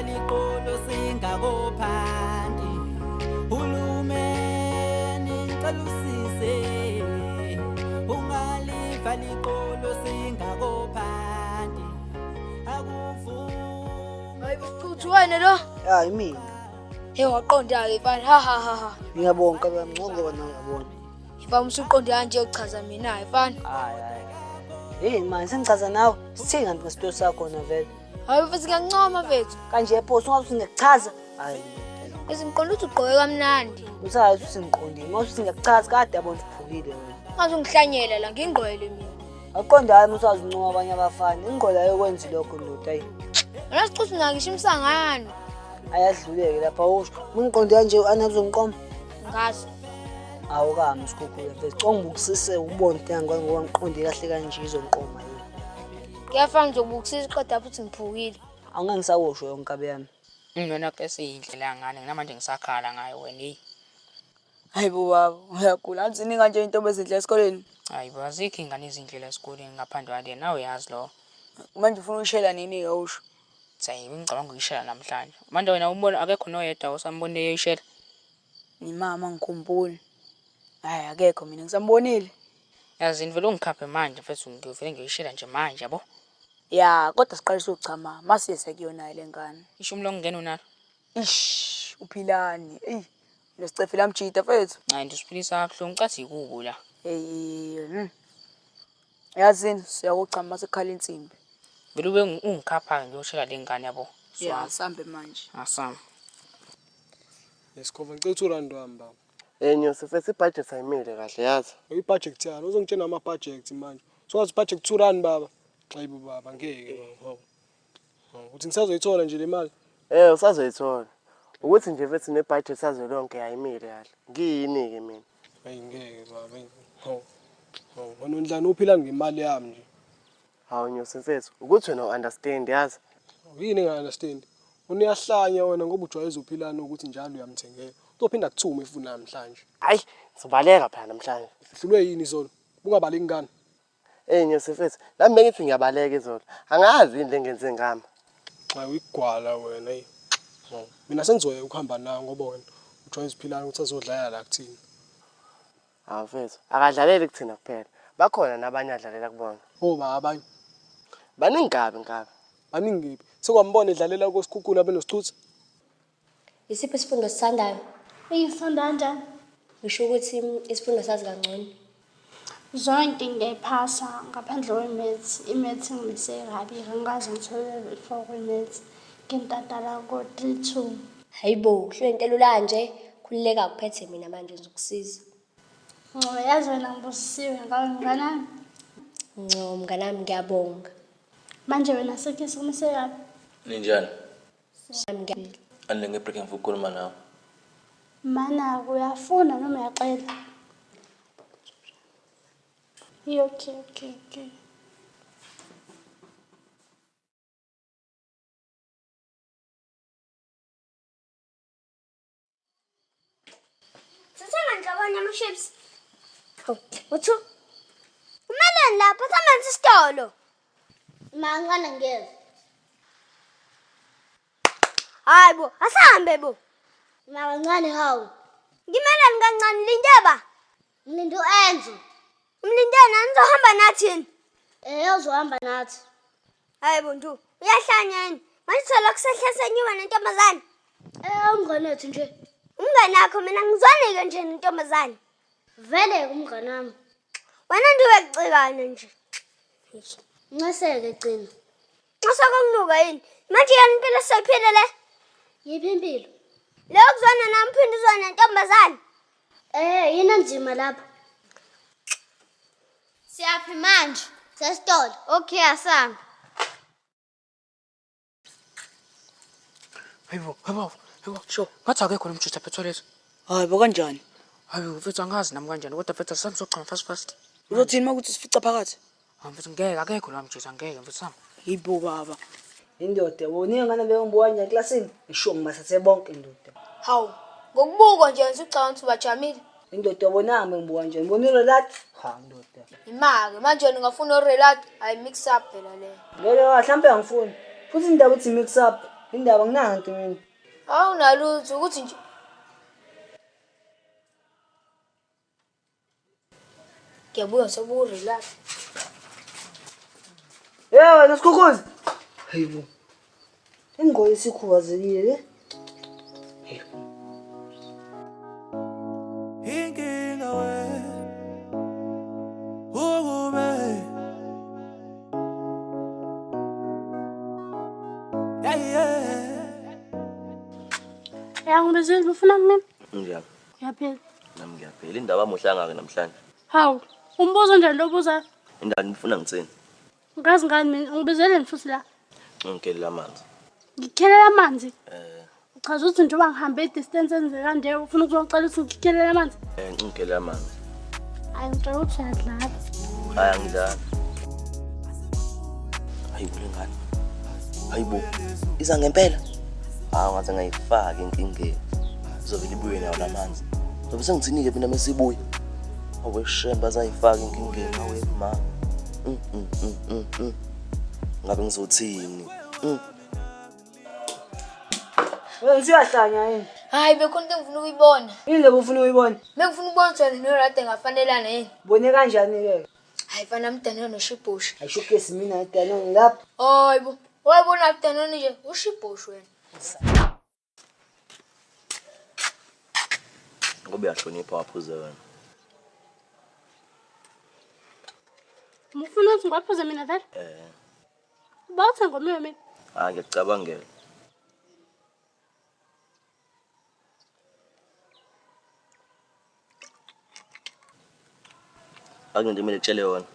liqolo singakophanti hulumeni ngicela usise ungaliva liqolo singakophanti akuvumi Hayi buthuthu wena lo. Hayi mina. Hey waqonda ke mfana. Ha. Ngiyabonga kamncane wena uyabona. Mfana usuqonda kanje uchaza mina mfana. Hayi. Hey manje sengichaza nawe. Sithenga ngesito sakho na vele. Hayi mfana ngiyancoma mfethu. Kanje ephoso ungathi ngikuchaza. Hayi. Ezingiqonda ukuthi ugqoke kamnandi. Usazi ukuthi ngiqondile. Mawuthi ngikuchaza kade yabona uphukile wena. Ngaze ungihlanyela la ngingqwele mina. Aqonda hayi usazi uncoma abanye abafana. Ingqola yokwenza lokho ndoda ayi. Wena siquthu ngisho imsangano. Ayadluleke lapha usho. Ungiqonde kanje anakuzongiqoma. Ngazi. Awukami isikhukhula mfethu. Conga ukusise ubone ngoba ngiqonde kahle kanje izonqoma yini. Ngiyafanga ngizobukisisa iqeda futhi ngiphukile. Awungangisawusho yonke abe yami. Ngiyona kese indlela yangane nginamanje ngisakhala ngayo wena hey. Hayibo baba, uyagula anzini kanje intombi ezindlela esikoleni. Hayi bazikho ingane izindlela esikoleni ngaphandle kwale nawe yazi lo. Manje ufuna uyishela nini ke usho? Hayi ngicabanga ukuyishela namhlanje. Manje wena umbona akekho noyedwa osambone eyishela. Ni mama ngikhumbula. Hayi akekho mina ngisambonile. Yazi vele ungikhaphe manje mfethu ngivele ngiyishela nje manje yabo. Ya, kodwa siqalisa ukuchama, masiyese kuyona le ngane. Isho umlo ngene unalo. Ish, uphilani. Lesicefe lamjida mfethu. Hayi ndisiphilisa kakhulu ngicathi ikubo la. Yazini siyakuchama masekhala insimbi. Vele ube ungikhapha ngiyoshela le ngane yabo. Ya, sambe manje. Asam. Lesikhova ngicela uRand wami baba. Nyosi mfethu ibudget ayimile kahle yazi. Ibudget yana uzongitshela ama budget manje. Sowazi budget uRand baba. Hayibo baba ngeke baba. Uthi ngisazoyithola nje le mali. Usazoyithola. Ukuthi nje mfethu nebudget sazo lonke ayimile kahle. Ngiyini ke mina? Hayi ngeke baba. Wena undlana uphila ngemali yami nje. Hawu Nyosi mfethu, ukuthi wena understand yazi. Yini enga-understand? Uyahlanya wena ngoba ujwayeza uphilana ukuthi njalo uyamthengela. Uzophinda kuthume ifuna namhlanje. Hayi, sibaleka phela namhlanje. Sihlulwe yini izolo? Bungabaleki ngani? Nyosi mfethu, nami bengithi ngiyabaleka izolo. Angazi indle engenze ngami. Hayi uyigwala wena hey. Mina sengizoya ukuhamba nawe ngoba wena ujwayeza uphilana ukuthi azodlala la kuthini. Hawu mfethu, akadlaleli kuthina kuphela. Bakhona nabanye adlalela kubona. Ba abanye. Baningabi. Baningi. Sekwambona edlalela kosikhukhula benosithutha. Isiphi isifundo sithandayo? Engifunda kanjani? Ngisho ukuthi isifundo sazi kangcono. Zonke ngiyaphasa ngaphandle kwe-maths. I-maths ngimise kabi, ngikaze ngithole le-4 kwi-maths. Ngintatala ko-3-2. Hayibo, hlwe intelo lanje, khulileka kuphethe mina manje ngizokusiza. Yazi wena ngibusisiwe ngawe mnganami. Mnganami ngiyabonga. Manje wena sekhe sikumise kabi. Ninjani? Ngiyabonga. Andle ngebreak ngifukhuluma nawe. Mana uyafuna noma uyaxela? Okay. Sithenga nhlobanya ama-chips. Uthu? Umeleni lapha samanzi isitolo. Mangane ngeze. Hayibo, asahambe bo. Makancane hawu. Ngimeleni kancane lindeba. Ngilinda uEnzo. Umlindena nizohamba nathi. Uzohamba nathi. Hayibo ntu, uyahlanyeni. Manje kusehlesenyiwe nentombazane. Umngane wethu nje. Umngane wakho mina ngizwanike nje nentombazane. Vele umngane wami. Wena ndiwe kucikana nje. Ncaseke gcina. Ncaseke kunuka yini? Manje yana impilo seyiphile le. Yiphi impilo? Leyo kuzwana nami phinde uzwana nentombazane. Yini nzima lapha? Siyaphi manje? Sesitolo. Okay asami. Hayibo, sho. Ngathi akekho nomjutha phetoilet. Hayibo kanjani? Hayi mfethu angazi nami kanjani kodwa mfethu samsoqhama fast. Uzothini makuthi sifica phakathi? Mfethu ngeke akekho lo mjutha ngeke mfethu sami. Yibo baba. Indoda wona ngane beyombuka nje eklasini. Isho ngimasathe bonke indoda. Hawu, ngokubuka nje ngicabanga ukuthi bajamile. Indoda wona ngibonga nje. Ngibonile lathi. Ndoda. Imake manje ngingafuna urelat, hayi mix up phela le. Ngeke mhlambe angifuni. Futhi indaba uthi mix up. Indaba nginanti mina. Awunalutho ukuthi nje ngiyabuya soburelax. Wena Sikhukhuzi. Hayibo. Ingqondo isikhubazekile. Inkinga we ukube Ngibizile ufuna mina? Njani? Ngiyaphila. Nami ngiyaphela. Indaba amuhla ngake namhlanje. Hawu, umbuzo nje lo buza. Indaba ngifuna ngitsini? Ngazi ngani mina ngibizele futhi la. Ngikhelela amanzi. Ngikhelela amanzi. Uchaza ukuthi njengoba ngihambe distance enze kanje ufuna ukuzocela ukuthi ngikhelela amanzi. Ngikhelela amanzi. Hayi ngicela ukuthi uyadlala. Hayi angidlali. Hayibo lengane. Hayibo. Iza ngempela. Ngaze ngayifaka inkingeni. Izovela ibuye nayo lamanzi. Ngoba sengithinike mina mesibuya. Aweshemba azayifaka inkingeni awe ma. Ngabe ngizothini? Wena siyahlanya yini? Hayi bekhona into engifuna ukuyibona. Yini lebo ufuna uyibona? Mengifuna ukubona ukuthi norade ngafanelana yini. Bone kanjani ke? Hayi fana mdana noShibhoshu. Ayishukesi mina idana ngilapha. Hayibo. Wayibona mdana nje uShibhoshu wena. Ngoba uyahlonipha waphuze wena. Mufuna ukuthi ngaphuze mina vele? Bawuthe ngomlomo mina. Ngiyacabangela. Akuyinto kumele kutshele yona.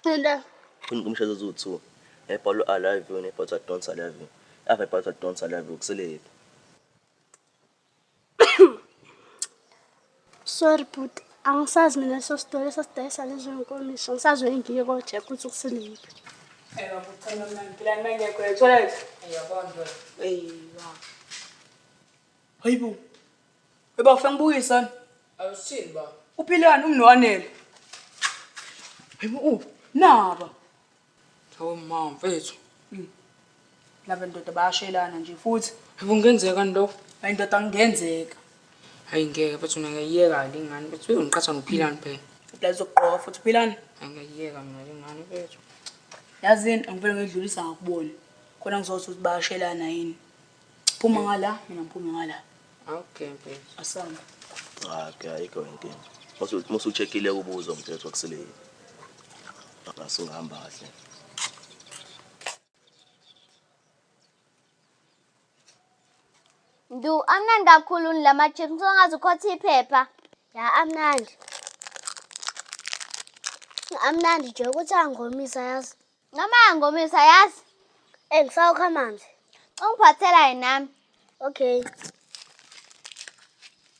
Nda. Kumshado zu2. Ebhalo alive wena ebhalo don't alive. Ave ebhalo don't alive ukusele. Sorry but angisazi mina so story sasidayisa lezo nkomiso. Ngisazi wengiye kodwa ukuthi ukusele. Babuthanda mina ngipilani mangekho ethola. Ngiyabona. Eyiwa. Hayibo. Eba ufanga buyisana. Awusini ba? Uphilani umnwanele? Hayibo naba. Hawu mama mfethu. Laba ndoda bayashelana nje futhi. Hayibo ngenzeka ndo. Hayi ndoda angenzeka. Hayi ngeke bethu ngiyeka lingane bethu uyongiqhatha nophilani phela. Udazo qoqa futhi uphilani? Angiyeka mina lingane bethu. Yazini angivele ngedlulisa ngakubona. Khona ngizothi ukuthi bayashelana yini. Phuma ngala mina ngiphume ngala. Okay mfethu. Asamba. Okay ayikho inkinga. Musucheckile ukubuza umthetho akusele. Asungahamba kahle. Ndu amnandi kakhulu la chips ngizongazi ukhothi iphepha. Ya amnandi. Amnandi nje ukuthi angomisa yazi. Noma angomisa yazi. Ngisawukha amanzi. Ungiphathela nami. Okay.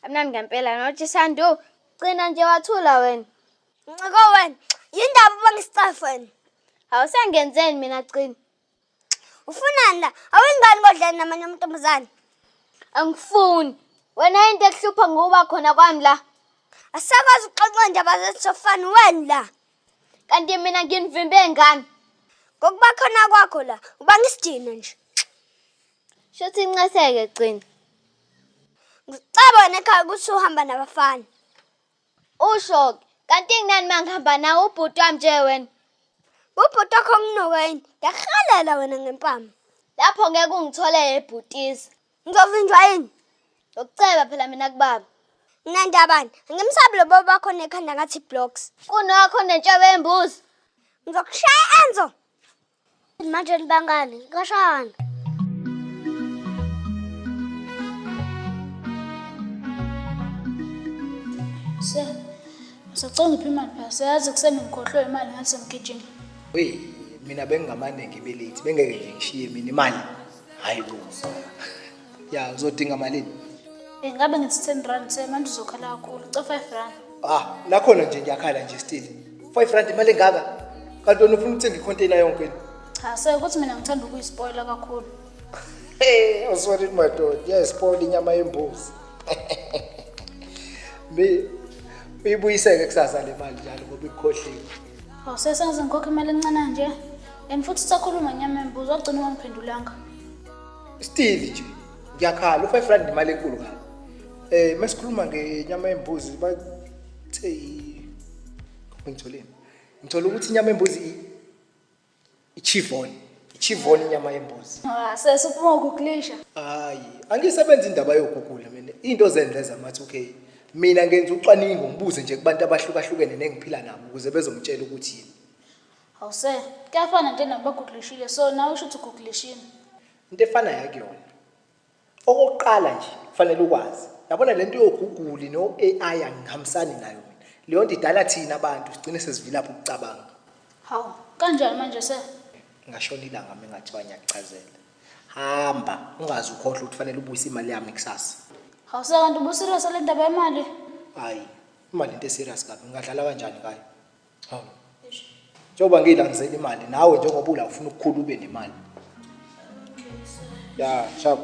Amnandi ngempela nothi Sandu. Cina nje wathula wena. Nciko wena. Yindaba bangisicafo wena. Awusangenzeni mina cina. Ufunani la? Awengani kodla namanye umuntu Angifuni. Wena into ekuhlupha ngoba khona kwami la. Asakwazi ukuxoxa indaba zesofani wena la. Kanti mina nginivimbe ngani? Ngokuba khona kwakho la, uba ngisidina nje. Shothi inceseke cina. Ngicaba wena ekhaya ukuthi uhamba nabafana. Usho, kanti nginani mangihamba nawe ubhuti wami nje wena? Ubhuti wakho nginuka yini? Ngiyakhalela wena ngempama. Lapho ngeke ungithole ebhutisi. Ngizovinjwa yini? Ukuceba phela mina kubaba. Nandabani? Ngimsabi lo baba wakho nekhanda ngathi blocks. Kunakho nentshebe embuzi. Ngizokushaya enzo. Manje libangani? Kashana. Sacela ngiphi imali phela. Siyazi kuseni ngikhohlwe imali ngathi ngigijima. Wey, mina bengingamane ngibelethi, bengeke nje ngishiye mina imali. Hayibo. Ya, uzodinga malini? Ngabe ngithi 10 rand manje uzokhala kakhulu. Ca 5 rand. Nakhona nje ngiyakhala nje still. 5 rand imali engaka? Kanti wena ufuna ukuthenga icontainer yonke? Cha, sekuthi mina ngithanda ukuyispoila kakhulu. Sorry madoda, yaspoil inyama yembuzi. Uyibuyiseke kusasa le mali njalo ngoba ikhohliwe. Sesenze ngikhokha imali encane nje. And futhi sakhuluma nyama embuzo wagcina ungiphendulanga. Still nje ngiyakhala u500 imali enkulu kabi. Masikhuluma ngenyama yembuzi bathe ngitholeni. Ngithola ukuthi inyama yembuzi ichivon inyama yembuzi. Sesuphuma ukuglisha. Hayi, angisebenza indaba yokugugula mina. Into zendleza mathi okay. Mina ngenza ucwaningo ngibuze nje kubantu abahlukahlukene nengiphila nabo ukuze bezomtshela ukuthi yini. Awuse, kuyafana nje nabaguglishile so nawe usho ukuthi uguglishini. Into efana yakuyona. Okokuqala nje kufanele ukwazi. Yabona lento yoguguli no AI angihambisani nayo mina. Leyo nto idala thina abantu sigcine sesivila lapho ukucabanga. Hawu, kanjani manje se? Ngashona ilanga mengathiwa ngiyachazela. Hamba, ungazi ukhohle ukuthi kufanele ubuyise imali yami kusasa. Awuse kanti ubusirious le ndaba yemali? Hayi, imali into serious kabi ngingadlala kanjani ngayo? Hawu. Njengoba ngilangizela imali nawe njengoba ula ufuna ukukhula ube nemali. Ya, shap.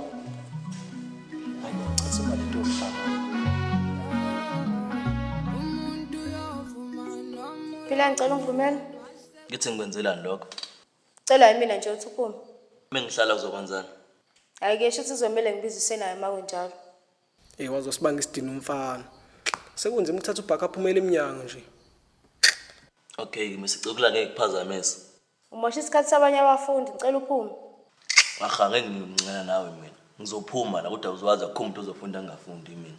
Hayi, imali into yofaka. Phila ngicela ungivumele. Ngithi ngikwenzelani lokho? Cela mina nje uthi uphume. Mengihlala uzokwenzani? Hayi ke shithi uzomela ngibizise naye makunjalo. Wazosibanga isidini umfana. Sekunzima ukuthatha ubhaka aphumele eminyango nje. Okay, misicukula ngeke kuphazamise. Umosha isikhathi sabanye abafundi ngicela uphume. Ngakhange ngimncane nawe mina. Ngizophuma la kodwa uzwazi akukho umuntu uzofunda ngafundi mina.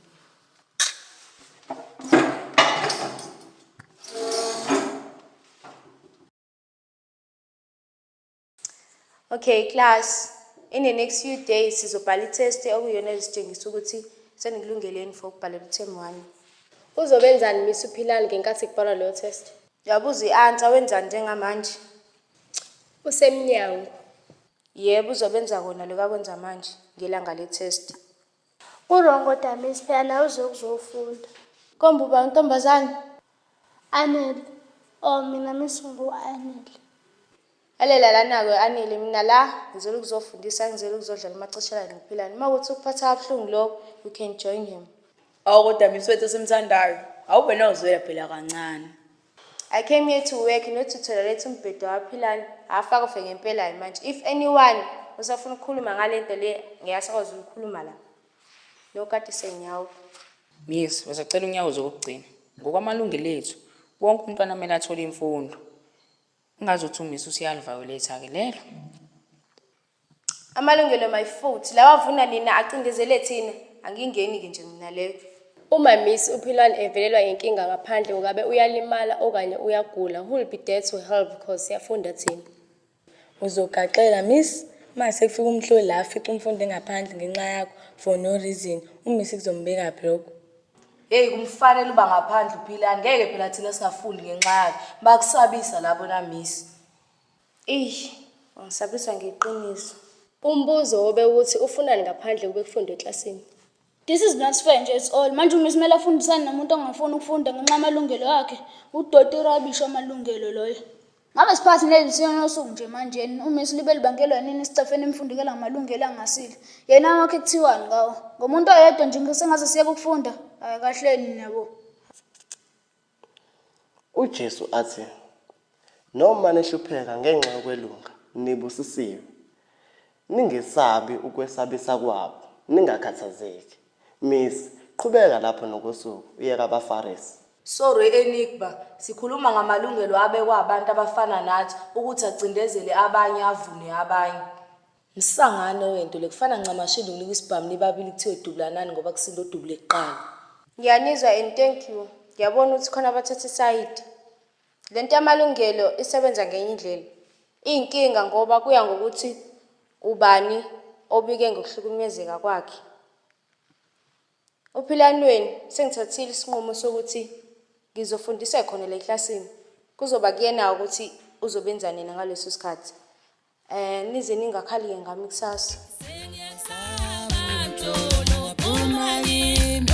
Okay class, in the next few days sizobhala itest okuyona ezitshengisa ukuthi seningilungeleni for ukubhalela uTerm 1. Uzobenzani Miss Uphilani ngenkathi kubhalwa leyo test? Uyabuza i-answer wenzani njengamanje? Usemnyango. Yebo uzobenza kona lokakwenza manje ngelanga le test. Urongo Miss phela nawe uzokuzofunda. Komba uba intombazane? Anele. Oh mina Miss Anele. Alela lana ke Anele mina la ngizolo ukuzofundisa ngizolo ukuzodlala amacishela ngiphilani. Mawuthi ukuphatha kabuhlungu lokho you can join him. Kodwa Miss wethu simthandayo. Awube nozwela phela kancane. I came here to work not to tolerate umbhedo waphilani. Afaka fe ngempela manje. If anyone usafuna ukukhuluma ngale nto le ngiyasakwazi ukukhuluma la. Lokade senyawo. Miss, wasacela unyawo zokugcina. Ngokwamalungelo ethu, wonke umntwana kumele athole imfundo. Ungazothi uMiss usiyaliviolate ke lelo. Amalungelo my fault. Lawa vuna nina acindezele thina. Angingeni ke nje mina leyo. Uma Miss Uphilani evelelwa inkinga ngaphandle ungabe uyalimala okanye uyagula, who will be there to help because yafunda thina. Uzogaxela Miss, mase kufika umhloli la afica umfundi engaphandle ngenxa yakho for no reason. uMiss kuzombeka block. Hey kumfanele uba ngaphandle Uphilani ngeke phela thina singafundi ngenxa yakhe. Bakusabisa labo na Miss. Ngisabisa ngeqiniso. Umbuzo obe ukuthi ufunani ngaphandle kube kufunda eklasini. This is not fair nje it's all. Manje uMiss kumele afundisane nomuntu ongafuni ukufunda ngenxa amalungelo yakhe. Udoti rubbish amalungelo loyo. Ngabe siphathi nelisiyo nosuku nje manje uMiss libe libangelwa nini isicefeni emfundikela ngamalungelo angasile. Yena wakhe kuthiwani ngawo. Ngomuntu oyedwa nje ngisengaze siye ukufunda. Hayi kahleni yabo. uJesu athi noma nehlupheka ngenxa yokwelunga nibusisiwe. Ningesabi ukwesabisa kwabo, ningakhathazeki. Miss, qhubeka lapho nokusuku uyeka abaFarisi. Sorry Enigba, sikhuluma ngamalungelo abekwa abantu abafana nathi ukuthi acindezele abanye avune abanye. Msangane wento lekufana ncamashilo ulikwisibhamu libabili kuthiwe dublanani ngoba kusindo dubule kuqala. Ngiyanizwa and thank you. Ngiyabona ukuthi khona abathatha iside. Lento yamalungelo isebenza ngenye indlela. Inkinga ngoba kuya ngokuthi ubani obike ngokuhlukumezeka kwakhe. Uphilanweni sengithathile isinqumo sokuthi ngizofundisa khona le klasini. Kuzoba kuyena ukuthi uzobenza nina ngaleso sikhathi. Nize ningakhali ngami kusasa. Uma yimbe